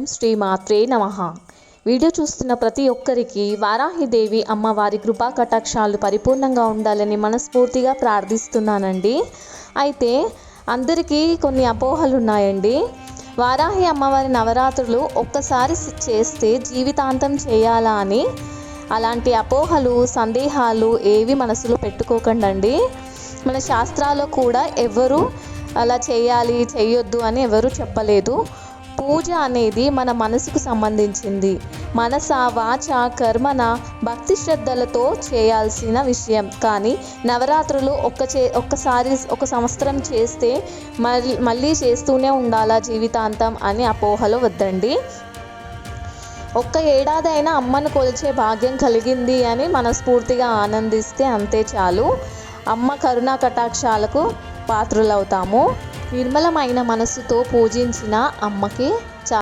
శ్రీ మాత్రే నమః. వీడియో చూస్తున్న ప్రతి ఒక్కరికి వారాహిదేవి అమ్మవారి కృపా కటాక్షాలు పరిపూర్ణంగా ఉండాలని మనస్ఫూర్తిగా ప్రార్థిస్తున్నానండి. అయితే అందరికీ కొన్ని అపోహలు ఉన్నాయండి. వారాహి అమ్మవారి నవరాత్రులు ఒక్కసారి చేస్తే జీవితాంతం చేయాలా అని. అలాంటి అపోహలు సందేహాలు ఏవి మనసులో పెట్టుకోకండి. మన శాస్త్రాల్లో కూడా ఎవరు అలా చేయాలి చేయొద్దు అని ఎవరు చెప్పలేదు. పూజ అనేది మన మనసుకు సంబంధించింది. మనస వాచ కర్మన భక్తి శ్రద్ధలతో చేయాల్సిన విషయం. కానీ నవరాత్రులు ఒక్కసారి ఒక సంవత్సరం చేస్తే మళ్ళీ చేస్తూనే ఉండాలా జీవితాంతం అని అపోహలు వద్దండి. ఒక్క ఏడాదైనా అమ్మను కొలిచే భాగ్యం కలిగింది అని మనస్ఫూర్తిగా ఆనందిస్తే అంతే చాలు. అమ్మ కరుణా కటాక్షాలకు పాత్రులవుతాము. నిర్మలమైన మనస్సుతో పూజించిన అమ్మకి